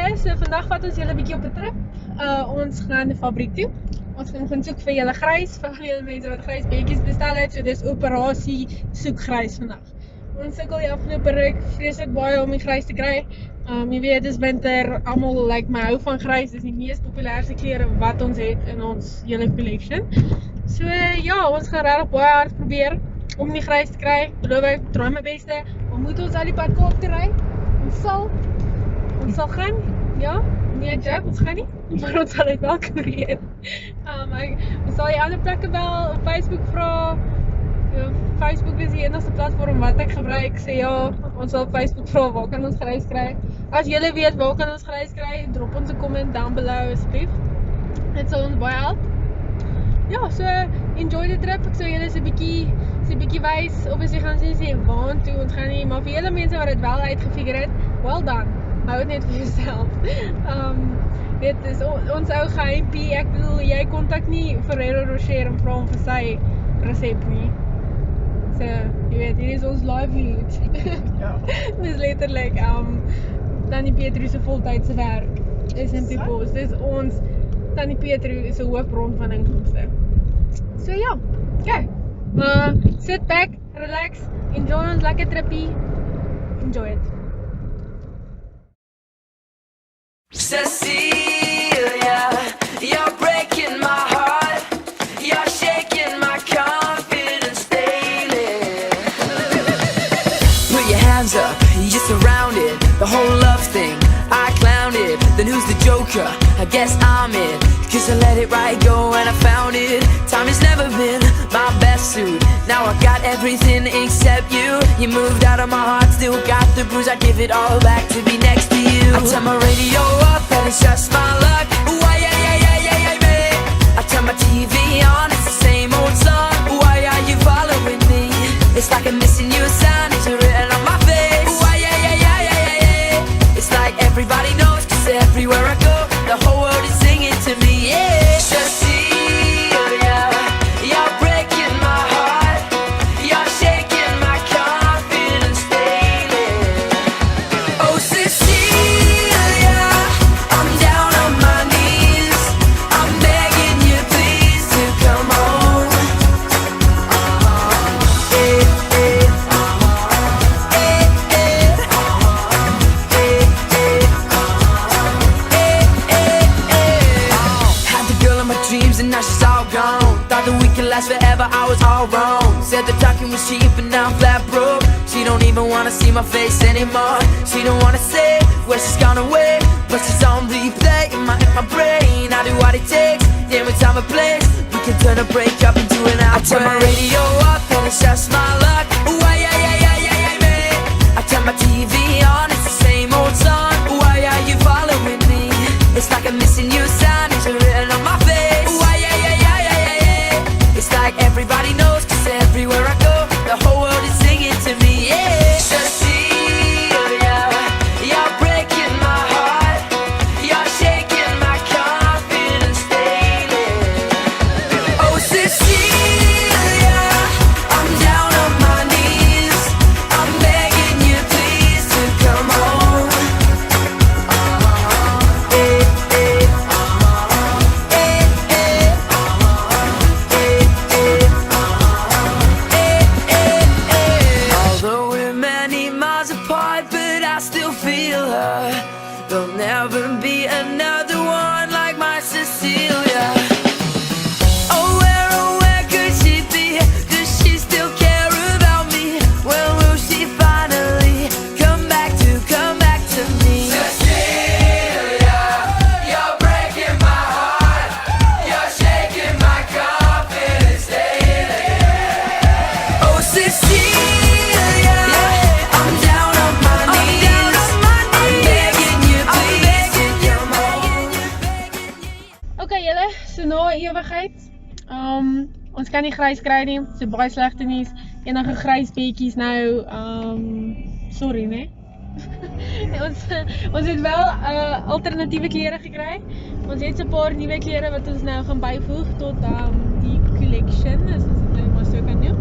julle, so vandag vat ons julle 'n bietjie op 'n trip. Ons gaan die fabriek toe. Ons gaan soek vir julle grys, vir al julle mense wat grys beetjies bestel het, so dis operasie soek grys vandag. Ons sukkel die afgelope ruk vreeslik baie om die grys te kry. Jy weet, dis winter, almal like my hou van grys, dis die mees populairste klere wat ons het in ons hele collection. So ja, ons gaan regtig baie hard probeer om die grys te kry. Beloof ek, try my beste. Ons moet ons al die pad Kaap toe ry. Ons sal gaan, ja. Nee, Jack, ons gaan nie, maar ons sal dit wel koreer. Ons sal die ander plekke wel op Facebook vra. Facebook is die enigste platform wat ek gebruik. Sê ja, ons sal op Facebook vra waar kan ons grys kry. As julle weet waar kan ons grys kry, drop ons 'n comment down below asseblief. Dit sal ons baie help. Ja, so enjoy the trip. Ek sou julle so 'n bietjie wys. Obviously gaan sê waar toe ons gaan nie, maar vir julle mense wat dit wel uitgefigure het, well done. Hou dit net vir jouself. Dit is ons ou geheimpie. Ek bedoel, jy kontak nie Ferrero Rocher en vra hom vir sy resep nie. So, jy weet, hier is ons livelihood. Ja. Dis letterlik, Tannie Petru se voltydse werk. SMP Pos. Dis ons Tannie Petru se hoofbron van inkomste. So ja, okay. Sit back, relax, enjoy ons lekker trippie. Enjoy it. Cecilia, you're breaking my heart. You're shaking my confidence daily. Put your hands up, you're surrounded. The whole love thing, I clowned it. Then who's the joker? I guess I'm it. 'Cause I let it right go and I found it. Time has never been my best suit. Now I got everything except you. You moved out of my heart, still got the bruise. I give it all back to be next to you. I turn my radio up and it's just my luck. Why, yeah, babe. I turn my TV on, it's the same old song. Why are you following me? It's like I'm missing you a sign, it's written on my face. Why, yeah. It's like everybody knows, 'cause everywhere I go, the whole world is singing to me, yeah. Cecilia, you're breaking my heart. You're shaking my confidence daily. Oh, Cecilia, I'm down on my knees. I'm begging you please to come home. Had the girl in my dreams and now she's all gone. Thought that we could last forever, I was all wrong. Said the talking was cheap and now I'm flat broke. She don't even wanna see my face anymore. She don't wanna say where she's gone away, but she's on replay in my brain. I do what it takes, then with time and place, we can turn a breakup into an outbreak. I turn my radio up and it's just my luck. Why, yeah, babe. I turn my TV on, it's the same old song. Why are you following me? It's like I'm missing you a sign, it's written on my face. Why, yeah. It's like everybody knows, 'cause everywhere I go, the whole world is singing to me, yeah. Cecilia, you're breaking my heart. You're shaking my confidence daily. Oh, Cecilia, I'm down on my knees. I'm begging you please to come home. Although we're many miles apart, but I still feel her. There'll never be another one like my Cecilia. Oh, where could she be? Does she still care about me? When will she finally come back to me? Cecilia, you're breaking my heart. You're shaking my confidence daily. Oh, Cecilia, I'm down on my knees. I'm begging you please to come home. Okay julle, so na 'n ewigheid. Ons kan nie grys kry nie, so baie slegte nuus. Enige grys beetjies nou, sorry nee. ons het wel alternatiewe klere gekry. Ons het 'n paar nuwe klere wat ons nou gaan byvoeg tot die collection, as ons dit nou maar so kan noem.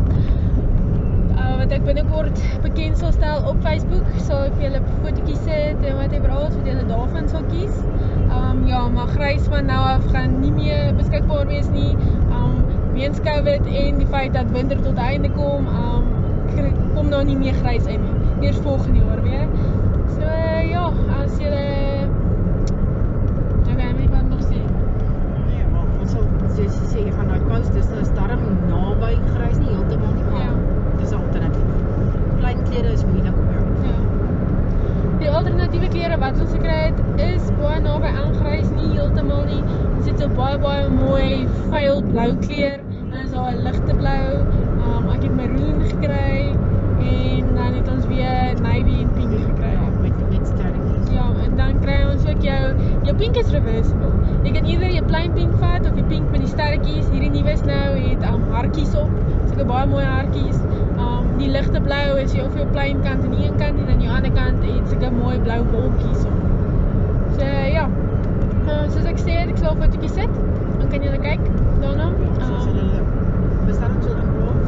Wat ek binnekort bekend sal stel op Facebook. Sal ek vir julle fotootjies sit en whatever alles wat julle daarvan sal kies. Ja, maar grys van nou af gaan nie meer beskikbaar wees nie. Weens COVID en die feit dat winter tot die einde kom, kom daar nie meer grys uit nie. Eers volgende jaar weer. So ja, as julle ek wat nog sê. Nee, maar ons sal soos jy sê van daai coast is darm naby grys nie heeltemal nie, maar dis 'n alternatief. Klein klere is moeilik om jou. Ja. Die alternatiewe klere wat ons gekry het is baie naby aan grys, nie heeltemal nie. Ons het so baie mooi vuil blou kleur en is daar 'n ligte blou. Ek het maroon gekry en dan het ons weer navy en pink gekry. Met sterretjies. Ja, en dan kry ons ook jou pink is reversible. Jy kan either jou plain pink vat of die pink met die sterretjies. Hierdie nuus nou het hartjies op. Sulke baie mooi hartjies. Die ligte blou is jy of jou plain kant aan die een kant en aan die ander kant het sulke mooi blou wolkies op. So ja. Soos ek sê, ek sal 'n fotootjie sit. Dan kan julle kyk daarna. Soos hulle bestelling sal inplaas,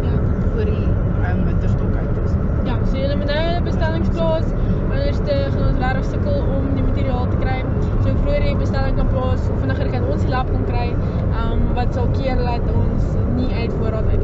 Ja. voor die winterstok uit is. Ja, so julle moet nou julle bestellings plaas. Anders gaan ons regtig sukkel om die materiaal te kry. So vroeër jy bestelling kan plaas, hoe vinniger kan ons die lap kan kry, wat sal keer dat ons nie uit voorraad uit